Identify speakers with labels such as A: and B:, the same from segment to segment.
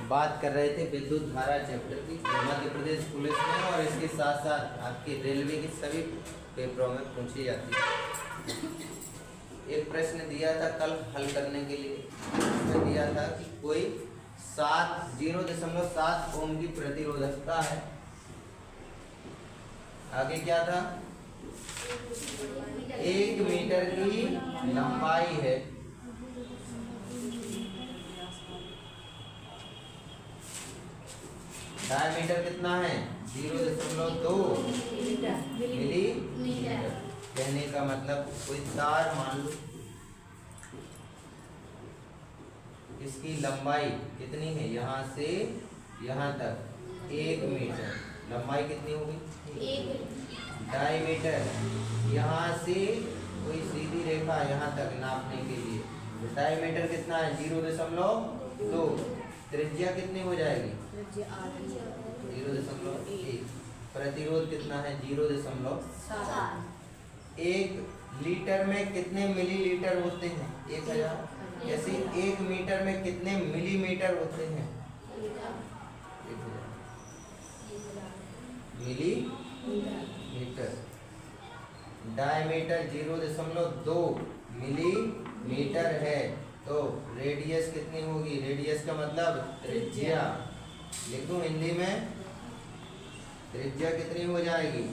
A: बात कर रहे थे विद्युत धारा चैप्टर की, मध्य प्रदेश पुलिस में और इसके साथ साथ आपके रेलवे के सभी पेपरों में पूछी जाती है। एक प्रश्न दिया था कल हल करने के लिए, इसमें दिया था कि कोई 0.7 ओम की प्रतिरोधकता है। आगे क्या था, 1 मीटर की लंबाई है, डायमीटर कितना है 0.2 मिलीमीटर। कहने का मतलब कोई तार मान लो, इसकी लंबाई कितनी है, यहाँ से यहाँ तक 1 मीटर, लंबाई कितनी होगी 1। डायमीटर यहाँ से कोई सीधी रेखा यहाँ तक नापने के लिए, डायमीटर कितना है 0.2। त्रिज्या कितनी हो जाएगी 0.1। प्रतिरोध कितना है 0.7। 1 लीटर में कितने मिलीलीटर होते हैं 1000। ऐसे 1 मीटर में कितने मिलीमीटर होते हैं 1000 मिलीमीटर। डायमीटर 0.2 मिलीमीटर है, तो रेडियस कितनी होगी, रेडियस का मतलब त्रिज्या। लिख दूं हिंदी में, त्रिज्या कितनी हो जाएगी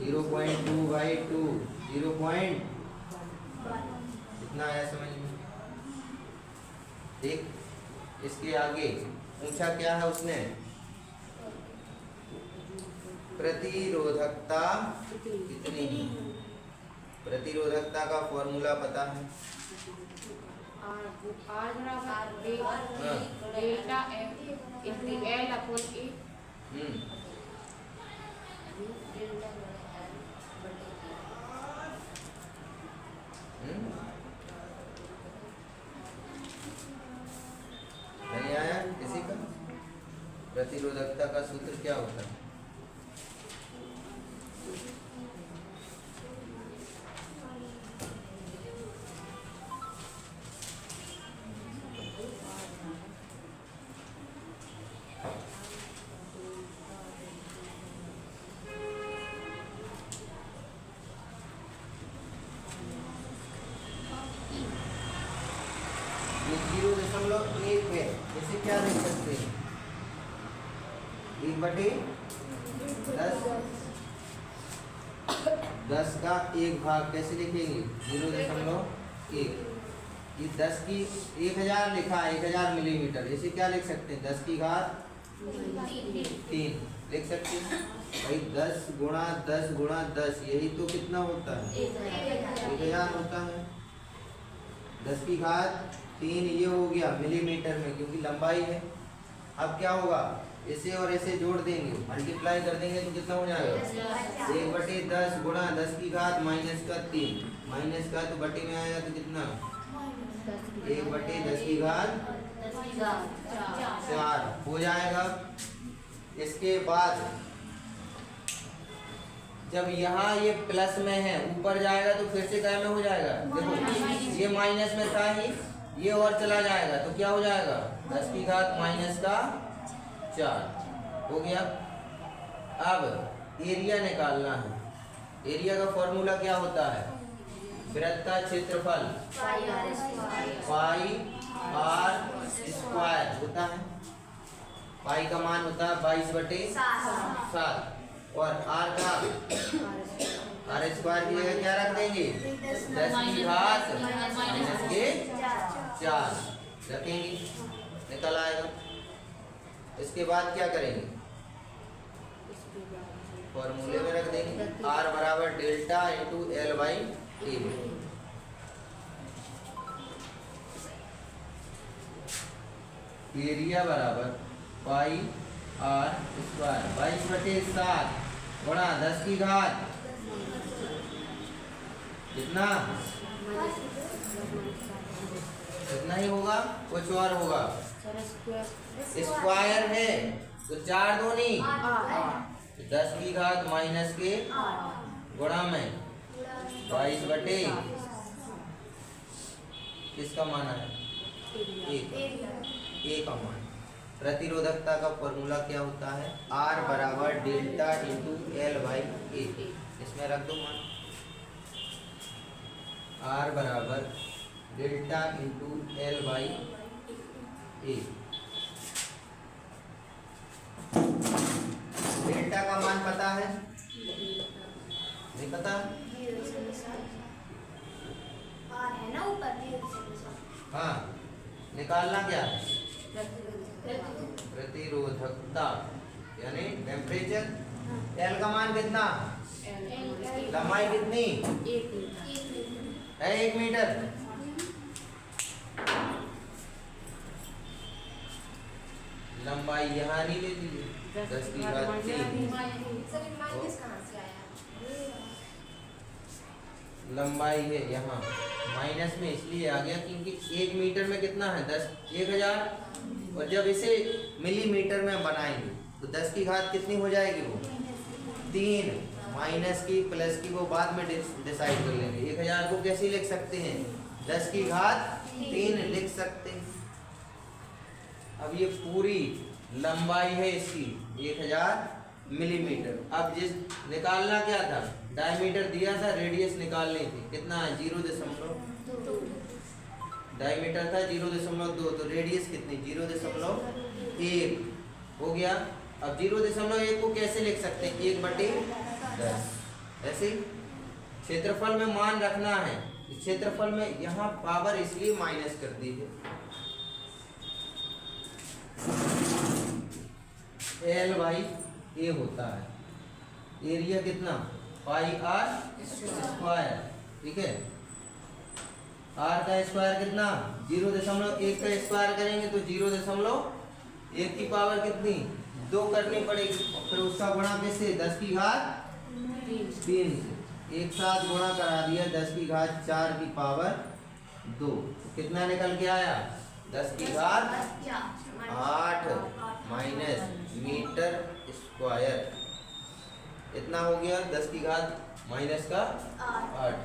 A: 0.2/2। 0. कितना आया समझ में। ठीक, इसके आगे पूछा क्या है उसने, प्रतिरोधकता कितनी है। प्रतिरोधकता का फॉर्मूला पता है,
B: डेल्टा L/A।
A: नहीं आया किसी का। प्रतिरोधकता का सूत्र क्या होता है, ये 0.1 है, इसे क्या लिख सकते हैं 1/10। 10 का 1 भाग कैसे लिखेंगे 0.1। ये 10 की 1000 लिखा है, 1000 मिलीमीटर, इसे क्या लिख सकते हैं 10 की घात 3 लिख सकते हैं। भाई 10 गुणा 10 गुणा 10, यही तो कितना होता है 1000 होता है। 10 की घात 3 ये हो गया मिलीमीटर में, क्योंकि लंबाई है। अब क्या होगा, इसे और इसे जोड़ देंगे, मल्टीप्लाई कर देंगे तो कितना हो जाएगा 1/10 गुणा 10 की घात -3, माइनस का तो बटे में आएगा तो कितना 1/10 की घात 4 हो जाएगा। इसके बाद जब यहाँ ये प्लस में है, ऊपर जाएगा तो फिर से क्या में हो जाएगा, देखो ये माइनस में था ही, ये और चला जाएगा तो क्या हो जाएगा 10 की घात -4 हो गया। अब एरिया निकालना है। एरिया का फॉर्मूला क्या होता है, वृत्त का क्षेत्रफल पाई r² होता है। पाई का मान होता है 22/7 और r का r² की जगह क्या रख देंगे 10 की घात -4 रखेंगे, निकल आएगा। इसके बाद क्या करेंगे, फॉर्मूले में रख देंगे r बराबर डेल्टा इंटू L/A। एरिया बराबर पाई r² 22/7 गुणा 10 की घात कितना, कितना ही होगा, कुछ और होगा, स्क्वायर है तो 4 दूनी 10 की घात माइनस के गुणा में 22/, किसका मान है ए का मान। प्रतिरोधकता का फॉर्मूला क्या होता है? R बराबर डेल्टा इंटू एल बाई ए। इसमें रख दो मान, R बराबर delta into L by A. Delta का मान पता है? नहीं पता? हाँ, निकालना क्या है? प्रतिरोधकता यानी टेम्परेचर। एल का मान कितना? लंबाई कितनी है? 1 मीटर। लंबाई यहाँ नहीं ले लीजिए, 10 की घात 3। लंबाई है यहाँ माइनस में इसलिए आ गया क्योंकि 1 मीटर में कितना है? 1000। और जब इसे मिलीमीटर में बनाएंगे तो 10 की घात कितनी हो जाएगी? वो 3। माइनस की प्लस की वो बाद में डिसाइड कर लेंगे। 1000 को कैसे लिख सकते हैं? 10 की घात 3 लिख सकते हैं। अब ये पूरी लंबाई है इसकी 1000 मिलीमीटर। अब जिस निकालना क्या था? डायमीटर दिया था, रेडियस निकालनी थी। कितना है? 0.2। डायमीटर था 0.2, तो रेडियस कितनी? 0.1 हो गया। अब 0.1 को कैसे लिख सकते हैं? 1/10। ऐसे क्षेत्रफल में मान रखना है। क्षेत्रफल में यहाँ पावर इसलिए माइनस कर दी है। एल बाई ए होता है। एरिया कितना? पाई आर स्क्वायर। ठीक है, आर का स्क्वायर कितना? 0.1 का स्क्वायर करेंगे तो 0.1 की पावर कितनी? 2 करनी पड़ेगी। फिर उसका गुणा कैसे? 10 की घात 3 से एक साथ गुणा करा दिया। 10 की घात 4 की पावर 2। कितना निकल के आया? 10 की घात 8 माइनस मीटर स्क्वायर। इतना हो गया 10 की घात माइनस का 8।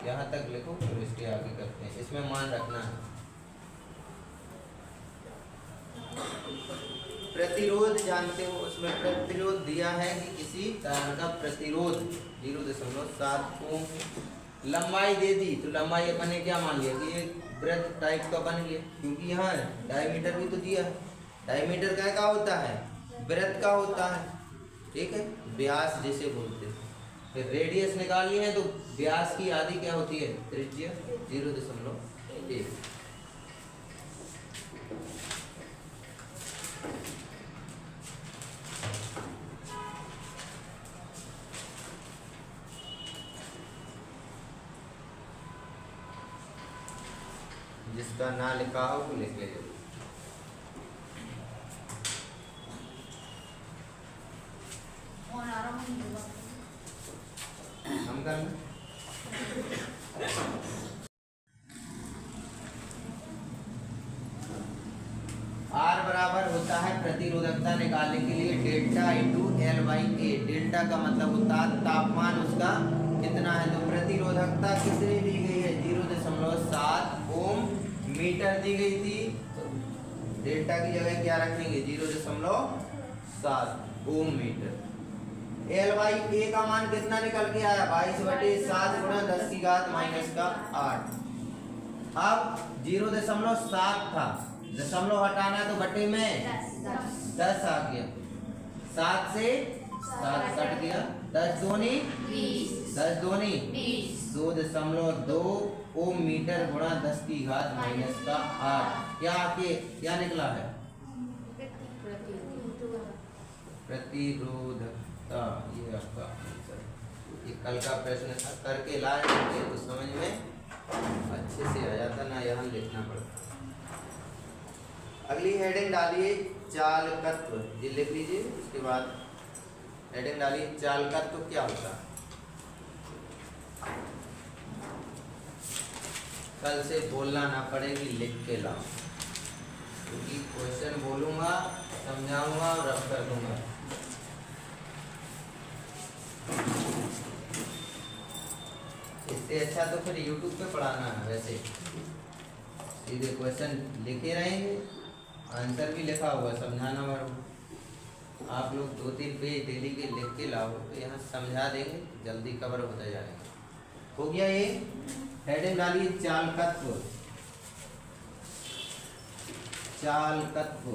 A: यहाँ तक लिखो, फिर इसके आगे करते हैं। इसमें मान रखना है। प्रतिरोध जानते हो, उसमें प्रतिरोध दिया है कि किसी तार का प्रतिरोध 0.7 ओम। लंबाई दे दी तो लंबाई अपन ने क्या मान लिया कि ये वृत्त टाइप का बन गया, क्योंकि यहाँ डायमीटर भी तो दिया है। डायमीटर क्या होता है? वृत्त का होता है। ठीक है, व्यास जिसे बोलते हैं। फिर रेडियस निकालनी है तो व्यास की आधी क्या होती है? त्रिज्या 0.1। जिसका ना लिखा हो वो लिख ले। हम कर R बराबर होता है प्रतिरोधकता निकालने के लिए delta into L by A. Delta का मतलब होता है तापमान उसका कितना है। तो प्रतिरोधकता कितनी दी गई है? 0.7 ओम मीटर दी गई थी। तो डेल्टा की जगह क्या रखेंगे? 0.7 ओम मीटर। एल बाई ए का मान कितना निकल के आया? 22/7 गुणा 10 की घात माइनस का 8। अब 0.7 था, दशमलव हटाना है तो बटे में 10 आ गया। 7 से 7 कट गया। 10 दूनी 2.2 ओम मीटर गुणा 10 की घात माइनस का 8। क्या निकला है? प्रतिरोधकता। ये आपका आंसर। ये कल का प्रश्न था, करके लाए तो समझ में अच्छे से आ जाता, ना यहाँ लिखना पड़ता। अगली हेडिंग डालिए चालकत्व। ये लिख लीजिए। उसके बाद हेडिंग डालिए चालकत्व क्या होता है। कल से बोलना ना पड़ेगी, लिख के लाओ, क्योंकि क्वेश्चन बोलूंगा, समझाऊंगा और रब कर दूंगा। इससे अच्छा तो फिर YouTube पे पढ़ाना है। वैसे सीधे क्वेश्चन लिखे रहेंगे, आंसर भी लिखा हुआ, समझाना वर्ब। आप लोग 2-3 पेज डेली के लिख के लाओ तो यहाँ समझा देंगे, जल्दी कवर होता जाएगा। हो गया ये। हेडिंग डालिए चालकत्व। चालकत्व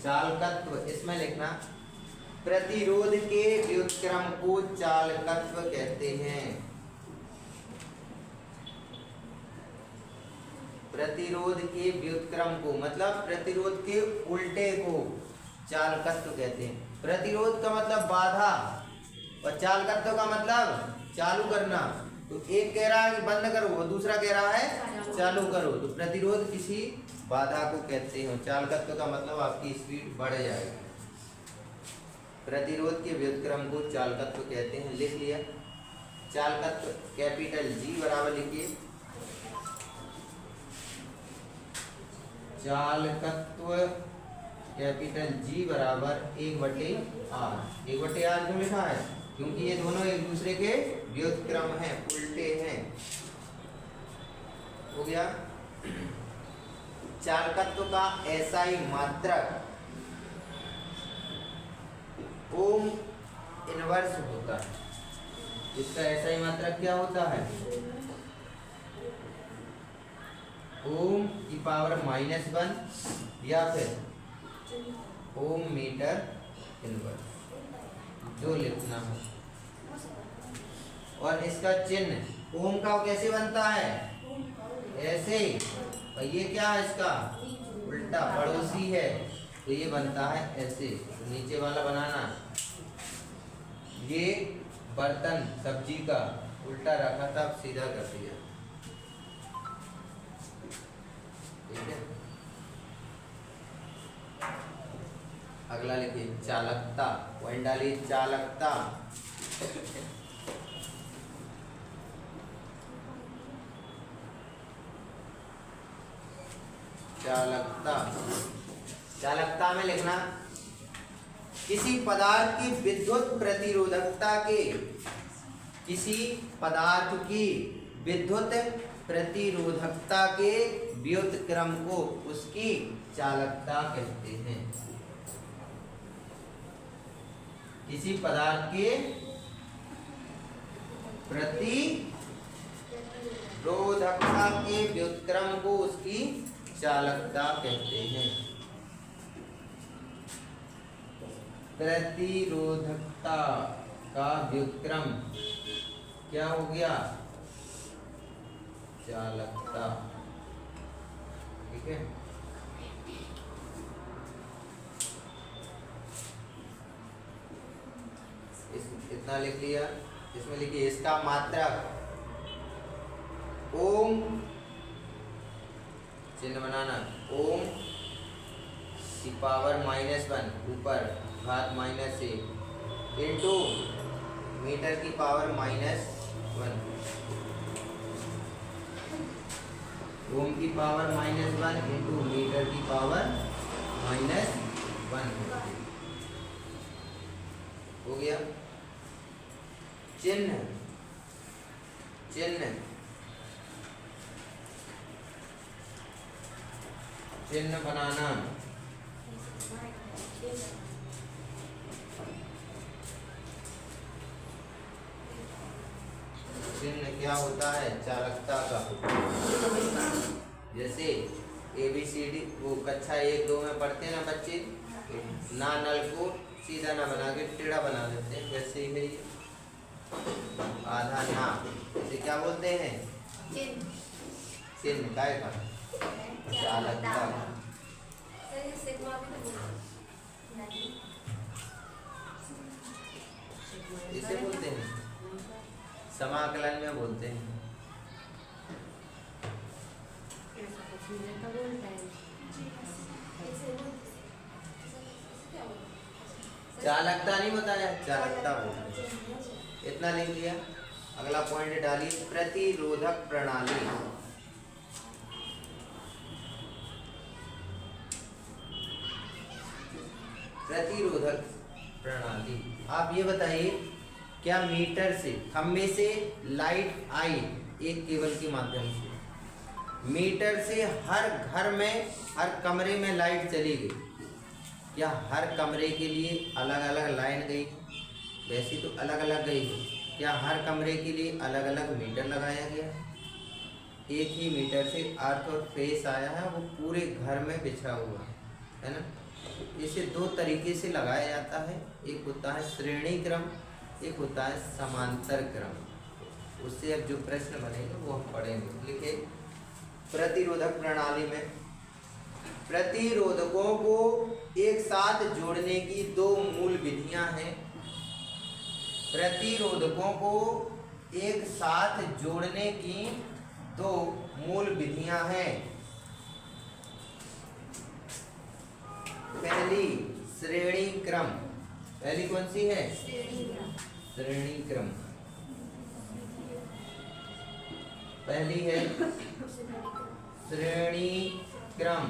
A: चालकत्व इसमें लिखना, प्रतिरोध के व्युत्क्रम को चालकत्व कहते हैं। प्रतिरोध के व्युत्क्रम को मतलब प्रतिरोध के उल्टे को चालकत्व कहते हैं। प्रतिरोध का मतलब बाधा और चालकत्व का मतलब चालू करना। तो एक कह रहा है कि बंद करो, वो दूसरा कह रहा है चालू करो। तो प्रतिरोध किसी बाधा को कहते हैं। चालकत्व का मतलब आपकी स्पीड बढ़ जाएगी। प्रतिरोध के व्युत्क्रम को चालकत्व कहते हैं। लिख लिया चालकत्व, कैपिटल जी बराबर लिखिए चालकत्व, कैपिटल जी बराबर 1/r। 1/r क्यों लिखा है? क्योंकि ये दोनों एक दूसरे के व्युत्क्रम हैं, उल्टे हैं। हो गया। चालकत्व का एसआई मात्रक ओम इनवर्स होता है। इसका एसआई मात्रक क्या होता है? ओम की पावर -1 या फिर ओम मीटर इनवर्स, जो लिखना हो। और इसका चिन्ह ओम का कैसे बनता है? ऐसे। और ये क्या है? इसका उल्टा, पड़ोसी है तो ये बनता है ऐसे। तो नीचे वाला बनाना, ये बर्तन सब्जी का उल्टा रखा था, अब सीधा कर दिया। ठीक है। अगला लिखिए चालकता। पॉइंट डालिए चालकता। चालकता, चालकता में लिखना किसी पदार्थ की विद्युत प्रतिरोधकता के, किसी पदार्थ की विद्युत प्रतिरोधकता के व्युत्क्रम को उसकी चालकता कहते हैं। किसी पदार्थ के प्रतिरोधकता के व्युत्क्रम को उसकी चालकता कहते हैं। प्रतिरोधकता का व्युत्क्रम क्या हो गया? चालकता। ठीक है। इतना लिख लिया। इसमें लिखिए इसका मात्रक ओम, चिन्ह बनाना, ओम की पावर -1 ऊपर घात -1 इंटू मीटर की पावर -1। ओम की पावर -1 इंटू मीटर की पावर -1 हो गया। चिन्ह, चिन्ह, चिन्ह बनाना, चिन्ह क्या होता है? चालकता का। जैसे ABCD वो कक्षा 1-2 में पढ़ते हैं ना बच्चे, ना नल को सीधा ना बना के टेढ़ा बना देते हैं, वैसे ही है ये। आधा ना, इसे क्या बोलते हैं? चिन्ह। काय का? चालकता। इसे बोलते हैं, समाकलन में बोलते हैं। चालकता नहीं बताया, चालकता बोलते हैं। इतना लिख लिया। अगला पॉइंट डालिए प्रतिरोधक प्रणाली। प्रतिरोधक प्रणाली, आप ये बताइए क्या मीटर से खंबे से लाइट आई एक केबल के माध्यम से, मीटर से हर घर में हर कमरे में लाइट चली गई, क्या हर कमरे के लिए अलग अलग लाइन गई? वैसे तो अलग अलग गई है, क्या हर कमरे के लिए अलग अलग मीटर लगाया गया? एक ही मीटर से अर्थ और फेस आया है, वो पूरे घर में बिछा हुआ है ना। इसे दो तरीके से लगाया जाता है, एक होता है श्रेणी क्रम, एक होता है समांतर क्रम। उससे अब जो प्रश्न बनेगा वो हम पढ़ेंगे। लिखे प्रतिरोधक प्रणाली में प्रतिरोधकों को एक साथ जोड़ने की दो मूल विधियां हैं। प्रतिरोधकों को एक साथ जोड़ने की दो मूल विधियां हैं। पहली श्रेणी क्रम, पहली कौन सी है? श्रेणी क्रम। पहली है श्रेणी क्रम।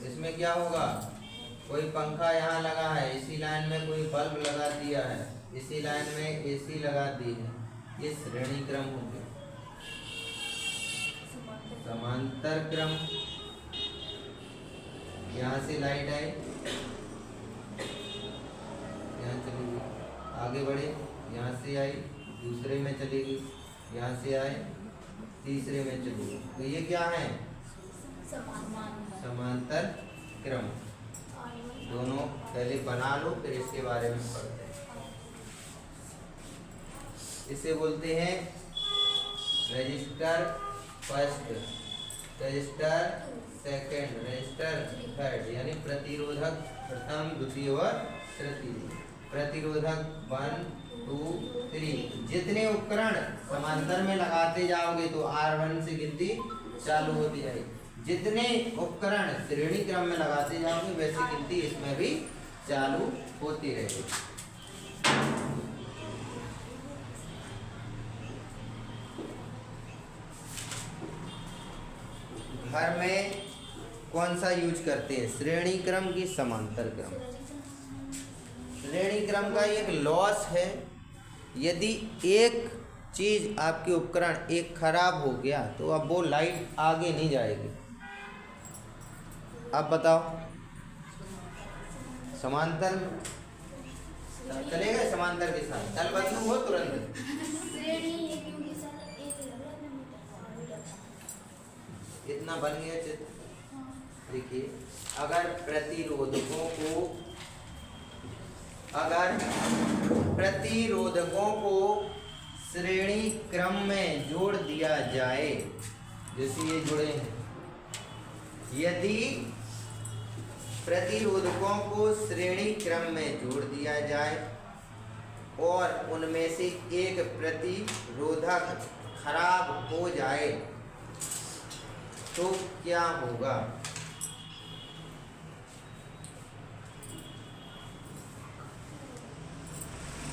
A: इसमें क्या होगा, कोई पंखा यहाँ लगा है, इसी लाइन में कोई बल्ब लगा दिया है, इसी लाइन में एसी लगा दी है, ये श्रेणी क्रम हो गया। समांतर क्रम, यहाँ से लाइट आई, यहाँ चली गई, आगे बढ़े, यहाँ से आई दूसरे में चली गई, यहाँ से आए तीसरे में चली गई, तो ये क्या है? समांतर क्रम। दोनों पहले बना लो, फिर इसके बारे में पढ़ते हैं। इसे बोलते हैं register first, register second, register third, यानी प्रतिरोधक प्रथम, द्वितीय और तृतीय। प्रतिरोधक 1 2 3। जितने उपकरण समांतर में लगाते जाओगे तो R1 से गिनती चालू होती जाएगी, जितने उपकरण श्रेणी क्रम में लगाते जाओगे वैसी गिनती इसमें भी चालू होती रहेगी। घर में कौन सा यूज करते हैं, श्रेणी क्रम की समांतर क्रम? श्रेणी क्रम का एक लॉस है, यदि एक चीज आपके उपकरण एक खराब हो गया तो अब वो लाइट आगे नहीं जाएगी। अब बताओ, समांतर चलेगा? समांतर के साथ चल बदलू हो तुरंत। इतना बन गया चित्र। देखिए, अगर प्रतिरोधकों को श्रेणी क्रम में जोड़ दिया जाए, जैसे ये जुड़े हैं, यदि प्रतिरोधकों को श्रेणी क्रम में जोड़ दिया जाए और उनमें से एक प्रतिरोधक खराब हो जाए तो क्या होगा?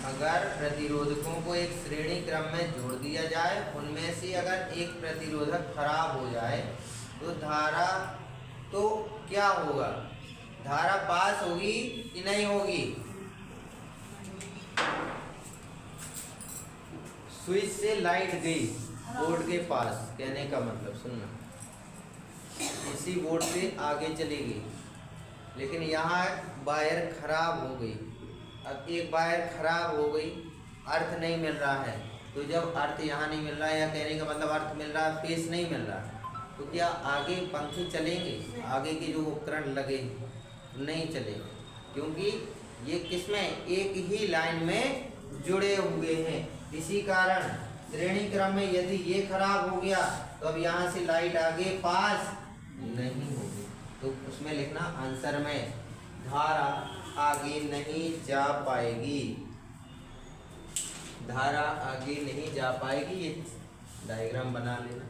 A: अगर प्रतिरोधकों को एक श्रेणी क्रम में जोड़ दिया जाए, उनमें से अगर एक प्रतिरोधक खराब हो जाए तो धारा तो क्या होगा? धारा पास होगी कि नहीं होगी? स्विच से लाइट गई बोर्ड के पास, कहने का मतलब सुनना, इसी बोर्ड से आगे चली गई, लेकिन यहाँ वायर खराब हो गई। अब एक वायर खराब हो गई, अर्थ नहीं मिल रहा है, तो जब अर्थ यहाँ नहीं मिल रहा है, या कहने का मतलब अर्थ मिल रहा है, फेस नहीं मिल रहा है, तो क्या आगे पंखे चलेंगे? आगे के जो उपकरण लगे नहीं चलेंगे, क्योंकि ये किसमें एक ही लाइन में जुड़े हुए हैं। इसी कारण श्रेणी क्रम में यदि ये खराब हो गया तो अब यहाँ से लाइट आगे पास नहीं होगी, तो उसमें लिखना आंसर में धारा आगे नहीं जा पाएगी, धारा आगे नहीं जा पाएगी। ये डायग्राम बना लेना,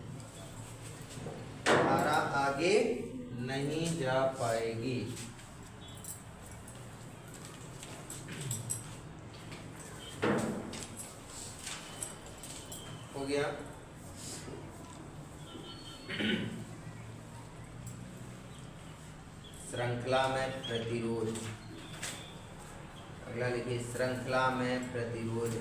A: धारा आगे नहीं जा पाएगी। हो गया? श्रृंखला में प्रतिरोध, अगला लिखिए श्रृंखला में प्रतिरोध।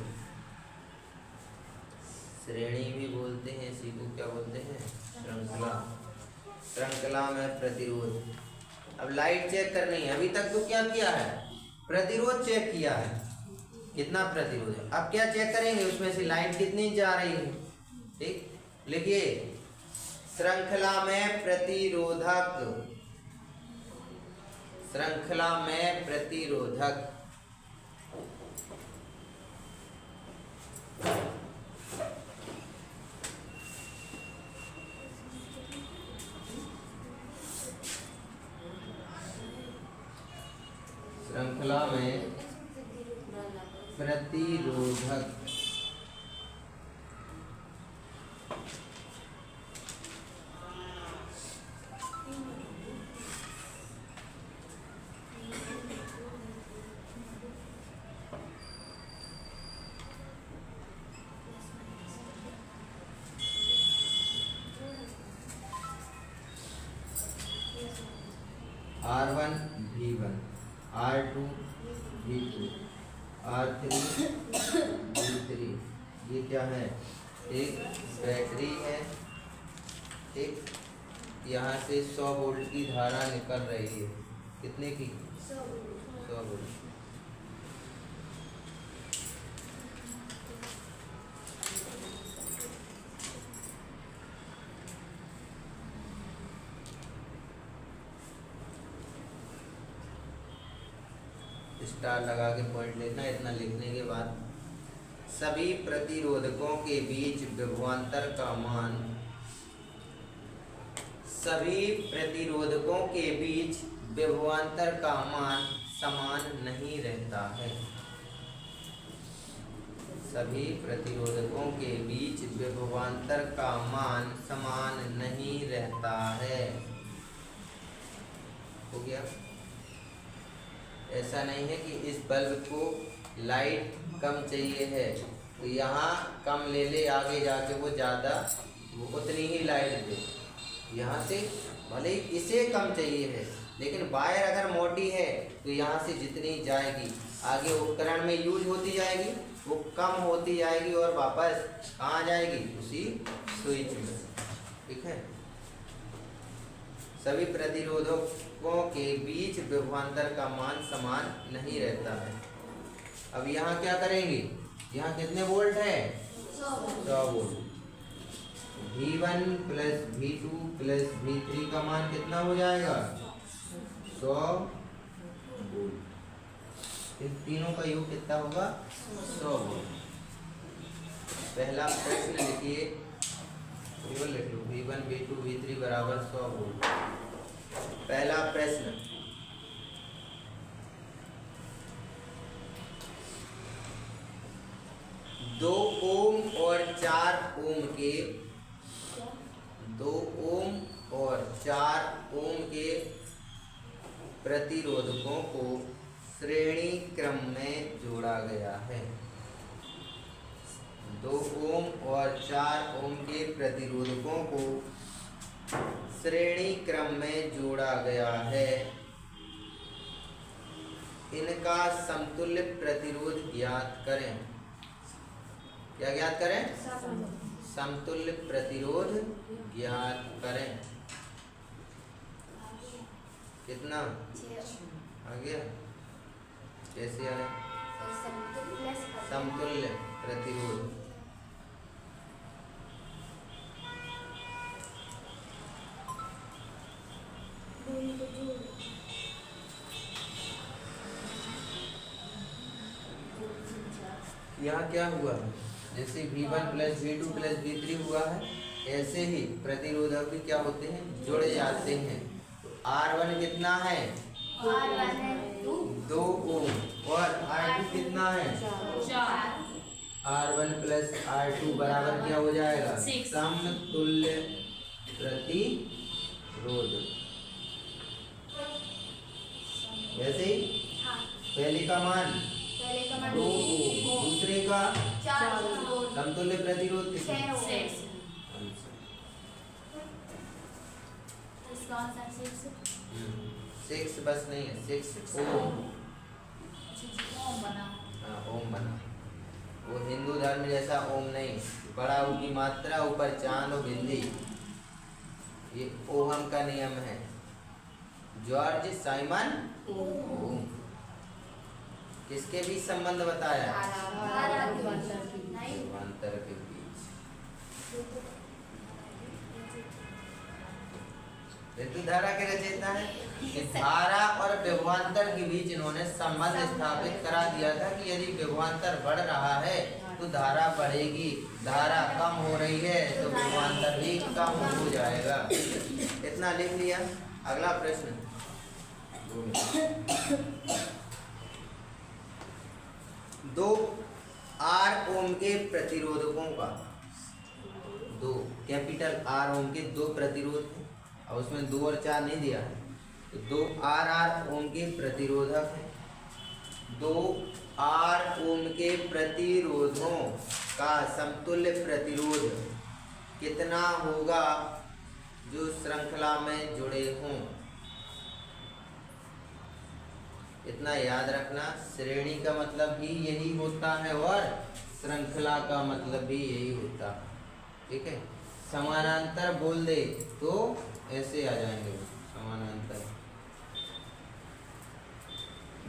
A: श्रेणी भी बोलते हैं इसी को, क्या बोलते हैं? श्रृंखला। श्रृंखला में प्रतिरोध। अब लाइट चेक करनी है। अभी तक तो क्या किया है? प्रतिरोध चेक किया है, कितना प्रतिरोध है। अब क्या चेक करेंगे? उसमें से लाइट कितनी जा रही है। ठीक, लिखिए श्रृंखला में प्रतिरोधक। श्रृंखला में प्रतिरोधक श्रृंखला में प्रतिरोधक R1 V1, R2 V2, R3 V3। ये क्या है? एक बैटरी है। एक यहाँ से 100 वोल्ट की धारा निकल रही है। कितने की? 100 वोल्ट। स्टार लगा के पॉइंट लिखना। इतना लिखने के बाद सभी प्रतिरोधकों के बीच विभवांतर का मान, सभी प्रतिरोधकों के बीच विभवांतर का मान समान नहीं रहता है। सभी प्रतिरोधकों के बीच विभवांतर का मान समान नहीं रहता है। हो गया? ऐसा नहीं है कि इस बल्ब को लाइट कम चाहिए है तो यहाँ कम ले ले, आगे जाके वो ज़्यादा, वो उतनी ही लाइट दे। यहाँ से भले इसे कम चाहिए है, लेकिन वायर अगर मोटी है तो यहाँ से जितनी जाएगी आगे उपकरण में यूज होती जाएगी, वो कम होती जाएगी और वापस कहाँ जाएगी? उसी स्विच में। ठीक है? सभी प्रतिरोधकों के बीच विभवांतर का मान समान नहीं रहता है। अब यहाँ क्या करेंगे? यहाँ कितने वोल्ट है? 100 volt. V1 plus V2 plus V3 का मान कितना हो जाएगा? 100 वोल्ट। इन तीनों का योग कितना होगा? 100 वोल्ट। पहला प्रश्न लिखिए, केवल लिख लो V1 V2 V3 बराबर 100 वोल्ट। पहला प्रश्न, दो ओम और 4 ओम के 2 ओम और 4 ओम के प्रतिरोधकों को श्रेणी क्रम में जोड़ा गया है। 2 ओम और 4 ओम के प्रतिरोधकों को श्रेणी क्रम में जोड़ा गया है। इनका समतुल्य प्रतिरोध ज्ञात करें। क्या ज्ञात करें? समतुल्य प्रतिरोध ज्ञात करें। कितना आ गया? कैसे आया? समतुल्य प्रतिरोध। यहाँ क्या हुआ? जैसे V1 plus V2 plus V3 हुआ है, ऐसे ही प्रतिरोधक भी क्या होते हैं? जुड़ जाते हैं। R1 कितना है? 2 ओम और R2 कितना है? 4। R1 प्लस R2 बराबर क्या हो जाएगा? समतुल्य प्रतिरोध। वैसे ही पहले का मान 2 ओम, दूसरे का समतुल्य प्रतिरोध कितना? 6 बस नहीं है, 6 ओम।
B: ओम बना।
A: हाँ ओम बना। वो हिंदू धर्म जैसा ओम नहीं, बड़ा ऊ की मात्रा, ऊपर चांद और बिंदी, ये ओहम का नियम है। जॉर्ज साइमन ओम। किसके बीच संबंध बताया? विभवांतर के बीच। ऋतुधारा के रचयिता है कि धारा और विभवांतर के बीच इन्होंने संबंध स्थापित करा दिया था कि यदि विभवांतर बढ़ रहा है तो धारा बढ़ेगी, धारा कम हो रही है तो विभवांतर भी कम हो जाएगा। इतना लिख लिया। अगला प्रश्न, दो आर ओम के प्रतिरोधकों का, दो कैपिटल आर ओम के दो प्रतिरोध हैं, और उसमें 2 और 4 नहीं दिया है, तो 2 आर ओम के प्रतिरोधक है। 2 आर ओम के प्रतिरोधों का समतुल्य प्रतिरोध कितना होगा जो श्रृंखला में जुड़े हों? इतना याद रखना, श्रेणी का मतलब भी यही होता है और श्रृंखला का मतलब भी यही होता है। ठीक है, समानांतर बोल दे तो ऐसे आ जाएंगे समानांतर।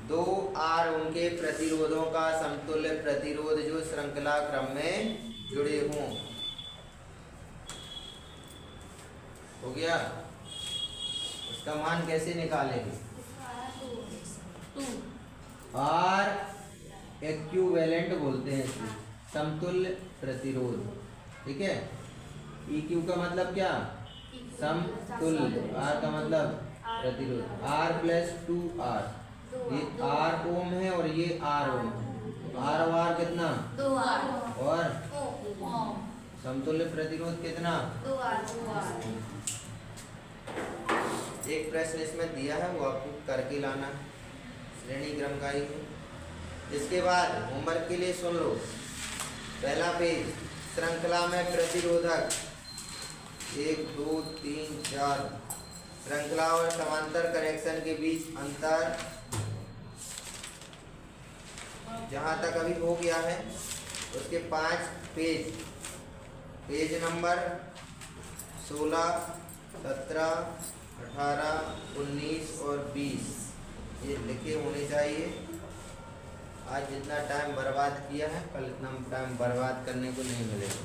A: 2 आर उनके प्रतिरोधों का समतुल्य प्रतिरोध जो श्रृंखला क्रम में जुड़े हों। हो गया? उसका मान कैसे निकालेंगे? आर इक्विवेलेंट बोलते हैं इसको, समतुल्य प्रतिरोध। ठीक है, इक्यू का मतलब क्या? समतुल्य। आर का मतलब प्रतिरोध। आर प्लस 2R, ये आर ओम है और ये आर ओम है। आर और आर कितना?
B: 2R।
A: और समतुल्य प्रतिरोध कितना?
B: 2R।
A: एक प्रश्न इसमें दिया है, वो आपको करके लाना है, श्रेणी क्रम का ही है। इसके बाद होमवर्क के लिए सुन लो, पहला पेज, श्रृंखला में प्रतिरोधक 1 2 3 4, श्रृंखला और समांतर कनेक्शन के बीच अंतर, जहाँ तक अभी हो गया है उसके 5 पेज, पेज नंबर 16 17 18 19 और 20 ये लिखे होने चाहिए। आज जितना टाइम बर्बाद किया है कल इतना टाइम बर्बाद करने को नहीं मिलेगा।